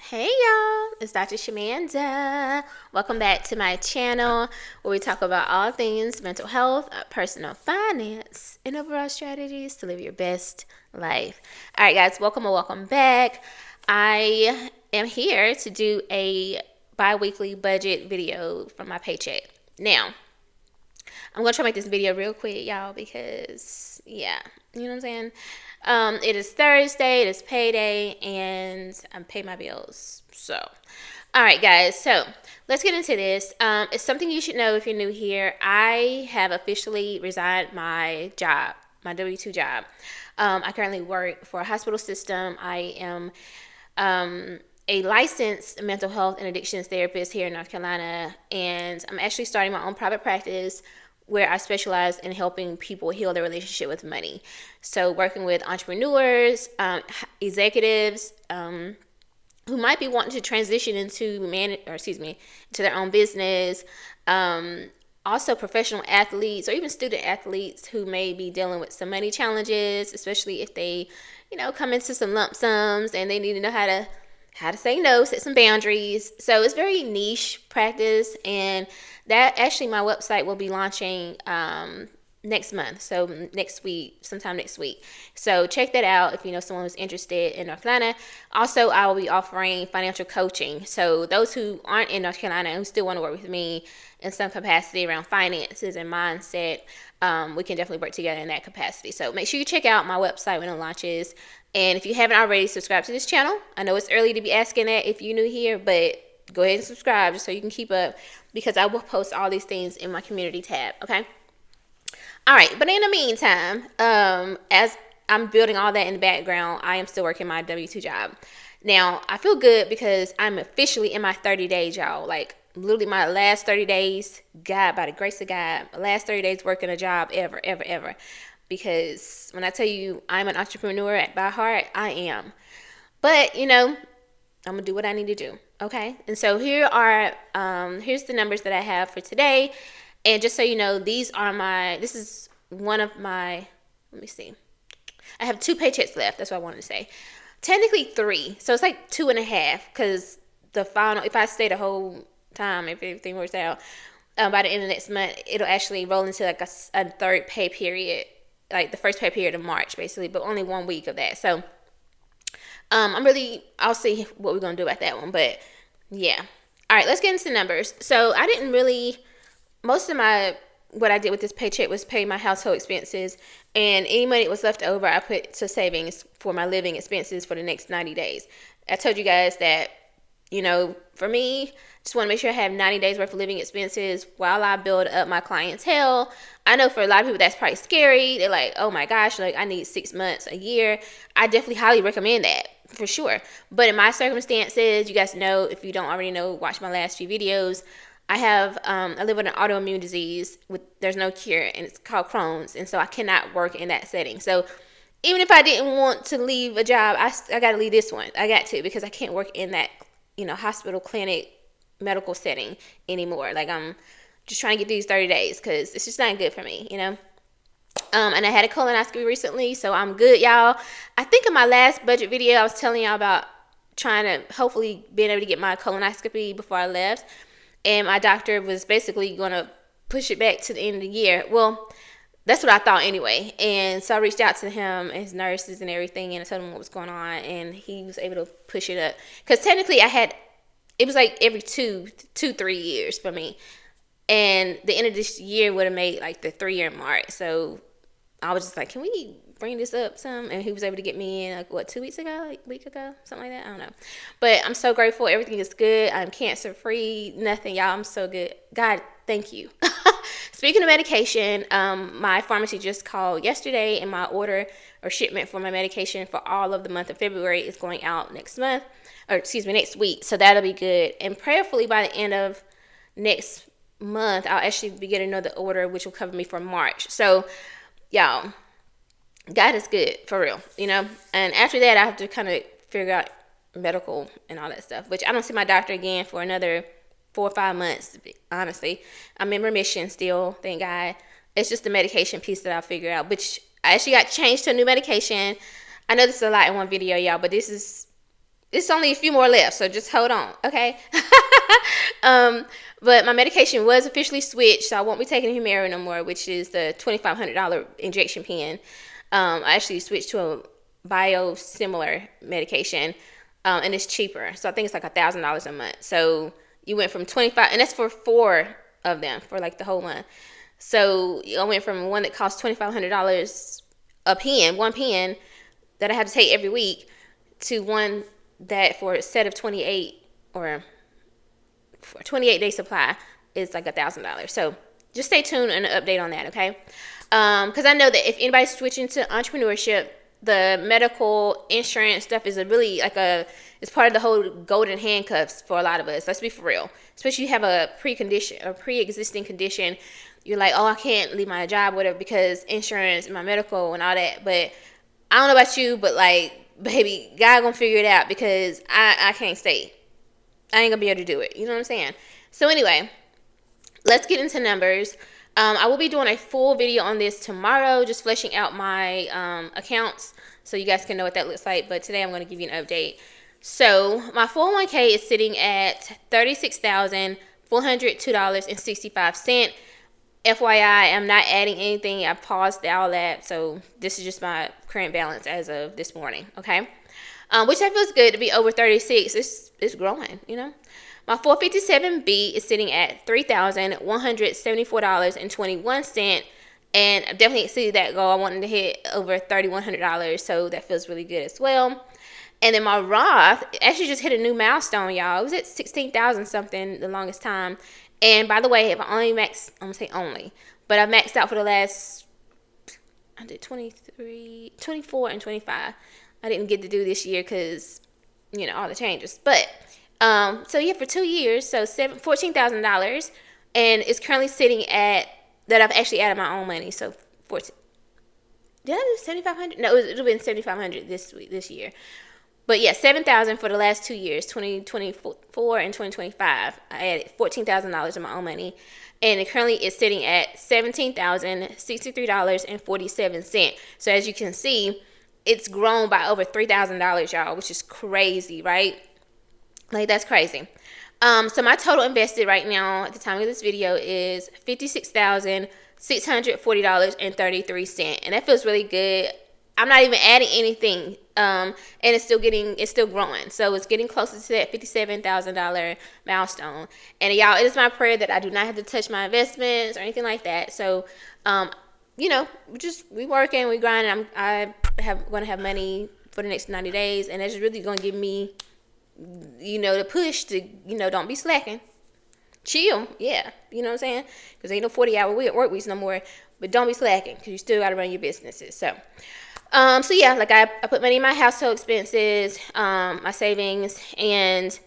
Hey y'all, it's Dr. Shamanda. Welcome back to my channel where we talk about all things mental health, personal finance, and overall strategies to live your best life. All right, guys, welcome back. I am here to do a bi-weekly budget video from my paycheck. Now, I'm going to try to make this video real quick, y'all, because, yeah, you know what I'm saying? It is Thursday, it is payday, and I'm paying my bills. So, all right, guys, so let's get into this. It's something you should know if you're new here. I have officially resigned my job, my W-2 job. I currently work for a hospital system. I am a licensed mental health and addictions therapist here in North Carolina, and I'm actually starting my own private practice where I specialize in helping people heal their relationship with money. So working with entrepreneurs, executives who might be wanting to transition into to their own business. Also professional athletes or even student athletes who may be dealing with some money challenges, especially if they, come into some lump sums and they need to know how to say no, set some boundaries. So it's very niche practice, and that actually my website will be launching next month. So sometime next week. So check that out if you know someone who's interested in North Carolina. Also, I will be offering financial coaching. So those who aren't in North Carolina and who still want to work with me in some capacity around finances and mindset, we can definitely work together in that capacity. So make sure you check out my website when it launches. And if you haven't already, subscribe to this channel. I know it's early to be asking that if you're new here, but go ahead and subscribe just so you can keep up, because I will post all these things in my community tab, okay? All right, but in the meantime, as I'm building all that in the background, I am still working my W-2 job. Now, I feel good because I'm officially in my 30 days, y'all. Like, literally my last 30 days, God, by the grace of God, my last 30 days working a job ever. Because when I tell you I'm an entrepreneur by heart, I am. But, I'm going to do what I need to do, okay? And so here's the numbers that I have for today. And just so you know, this is one of my, let me see. I have 2 paychecks left. That's what I wanted to say. Technically 3. So it's like 2.5, because the final, if I stay the whole time, if everything works out, by the end of next month, it'll actually roll into like a third pay period, like the first pay period of March, basically, but only 1 week of that. So I'll see what we're going to do about that one. But yeah. All right, let's get into the numbers. So most of what I did with this paycheck was pay my household expenses, and any money that was left over, I put to savings for my living expenses for the next 90 days. I told you guys that, for me, just want to make sure I have 90 days worth of living expenses while I build up my clientele. I know for a lot of people that's probably scary. They're like, oh my gosh, like I need 6 months, a year. I definitely highly recommend that for sure. But in my circumstances, you guys know, if you don't already know, watch my last few videos. I live with an autoimmune disease there's no cure, and it's called Crohn's, and so I cannot work in that setting. So even if I didn't want to leave a job, I got to leave this one. I got to, because I can't work in that, hospital, clinic, medical setting anymore. Like, I'm just trying to get these 30 days because it's just not good for me, And I had a colonoscopy recently, so I'm good, y'all. I think in my last budget video, I was telling y'all about trying to hopefully being able to get my colonoscopy before I left. And my doctor was basically going to push it back to the end of the year. Well, that's what I thought anyway. And so I reached out to him and his nurses and everything, and I told him what was going on, and he was able to push it up. Because technically it was like every 3 years for me. And the end of this year would have made like the 3-year mark. So I was just like, can we bring this up some? And he was able to get me in, like, 2 weeks ago? Like a week ago? Something like that? I don't know. But I'm so grateful. Everything is good. I'm cancer-free. Nothing, y'all. I'm so good. God, thank you. Speaking of medication, my pharmacy just called yesterday, and my order or shipment for my medication for all of the month of February is going out next week. So that'll be good. And prayerfully by the end of next month, I'll actually be getting another order, which will cover me for March. So, y'all, God is good, for real, And after that, I have to kind of figure out medical and all that stuff, which I don't see my doctor again for another 4 or 5 months, honestly. I'm in remission still, thank God. It's just the medication piece that I'll figure out, which I actually got changed to a new medication. I know this is a lot in one video, y'all, but this is It's only a few more left, so just hold on, okay? But my medication was officially switched, so I won't be taking Humira no more, which is the $2,500 injection pen. I actually switched to a biosimilar medication, and it's cheaper. So I think it's like $1,000 a month. So you went from 25, and that's for 4 of them for like the whole month. So I went from one that cost $2,500 a pen, one pen that I had to take every week, to one that for a set of 28 or for a 28-day supply is like $1,000. So just stay tuned and an update on that, okay? Because I know that if anybody's switching to entrepreneurship, the medical insurance stuff is it's part of the whole golden handcuffs for a lot of us. Let's be for real. Especially if you have a pre-existing condition, you're like, oh, I can't leave my job, whatever, because insurance and my medical and all that. But I don't know about you, but like, baby, God gonna figure it out, because I can't stay. I ain't gonna be able to do it. You know what I'm saying? So anyway, let's get into numbers. I will be doing a full video on this tomorrow, just fleshing out my accounts so you guys can know what that looks like. But today I'm going to give you an update. So my 401k is sitting at $36,402.65. FYI, I'm not adding anything. I paused all that. So this is just my current balance as of this morning. Okay. Which I feels good to be over 36. It's growing, you know. My 457B is sitting at $3,174.21, and I definitely exceeded that goal. I wanted to hit over $3,100, so that feels really good as well. And then my Roth actually just hit a new milestone, y'all. It was at 16,000 something the longest time. And by the way, if I only maxed, I'm gonna say only, but I maxed out for the last, I did 23, 24, and 25. I didn't get to do this year because, you know, all the changes, but. So yeah, for 2 years, so $14,000, and it's currently sitting at, that I've actually added my own money. So 14. Did I do 7,500? No, it'll be 7,500 this year. But yeah, 7,000 for the last 2 years, 2024 and 2025. I added $14,000 of my own money, and it currently is sitting at $17,063.47. So as you can see, it's grown by over $3,000, y'all, which is crazy, right? Like, that's crazy. So my total invested right now at the time of this video is $56,640.33, and that feels really good. I'm not even adding anything, and it's still growing. So it's getting closer to that $57,000 milestone. And y'all, it is my prayer that I do not have to touch my investments or anything like that. So, you know, we working, we grinding. I'm going to have money for the next 90 days, and that's really going to give me, you know, the push to, you know, don't be slacking. Chill, yeah. You know what I'm saying? Because ain't no 40-hour work weeks no more. But don't be slacking, because you still got to run your businesses. So yeah, like I put money in my household expenses, my savings, and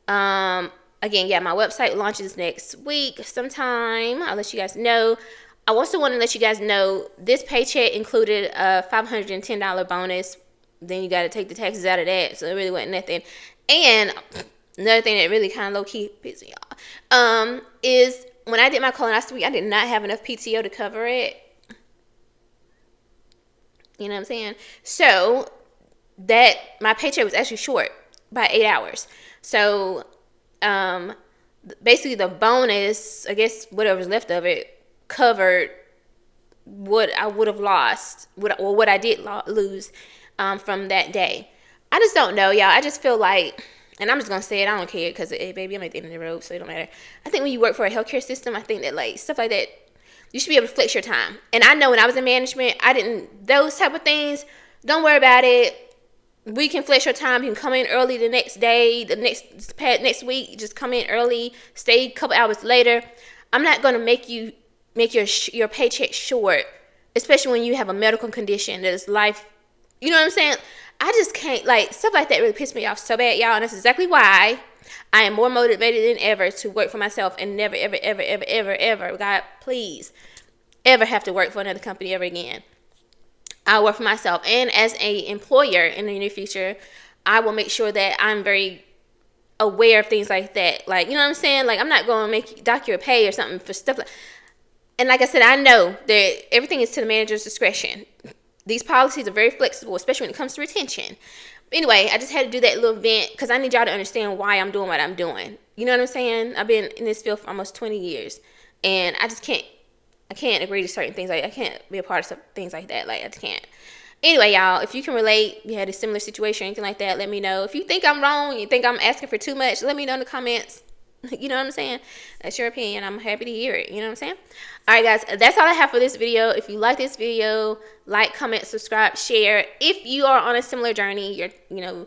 again, yeah, my website launches next week sometime. I'll let you guys know. I also want to let you guys know this paycheck included a $510 bonus. Then you got to take the taxes out of that, so it really wasn't nothing. And another thing that really kind of low-key pisses me off is when I did my colonoscopy, I did not have enough PTO to cover it. You know what I'm saying? So that my paycheck was actually short by 8 hours. So basically the bonus, I guess whatever was left of it, covered what I would have lost, what I did lose from that day. I just don't know, y'all. I just feel like, and I'm just going to say it, I don't care, because, hey, baby, I'm at the end of the road, so it don't matter. I think when you work for a healthcare system, I think that, like, stuff like that, you should be able to flex your time. And I know when I was in management, those type of things, don't worry about it. We can flex your time. You can come in early the next day, the next week, just come in early, stay a couple hours later. I'm not going to make your paycheck short, especially when you have a medical condition that is life. You know what I'm saying? I just can't, like, stuff like that really pissed me off so bad, y'all. And that's exactly why I am more motivated than ever to work for myself and never, ever, ever, ever, ever, ever, God, please, ever have to work for another company ever again. I work for myself. And as an employer in the near future, I will make sure that I'm very aware of things like that. Like, you know what I'm saying? Like, I'm not going to dock your pay or something for stuff like. And like I said, I know that everything is to the manager's discretion. These policies are very flexible, especially when it comes to retention. Anyway, I just had to do that little vent because I need y'all to understand why I'm doing what I'm doing. You know what I'm saying? I've been in this field for almost 20 years, and I can't agree to certain things. Like, I can't be a part of some things like that. Like, I just can't. Anyway, y'all, if you can relate, you had a similar situation, anything like that, let me know. If you think I'm wrong, you think I'm asking for too much, let me know in the comments. You know what I'm saying? That's your opinion. I'm happy to hear it. You know what I'm saying? All right, guys, that's all I have for this video. If you like this video, like, comment, subscribe, share. If you are on a similar journey, you're,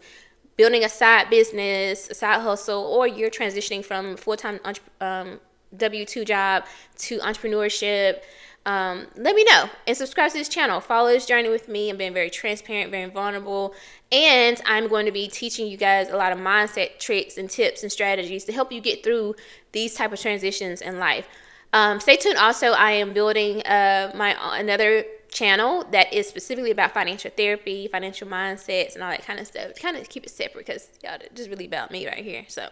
building a side business, a side hustle, or you're transitioning from full-time W-2 job to entrepreneurship, let me know and subscribe to this channel. Follow this journey with me. I'm being very transparent, very vulnerable, and I'm going to be teaching you guys a lot of mindset tricks and tips and strategies to help you get through these type of transitions in life. Stay tuned. Also, I am building another channel that is specifically about financial therapy, financial mindsets, and all that kind of stuff. Kind of keep it separate because y'all just really about me right here. So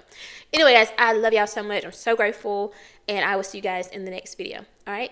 anyway, guys, I love y'all so much. I'm so grateful, and I will see you guys in the next video. All right.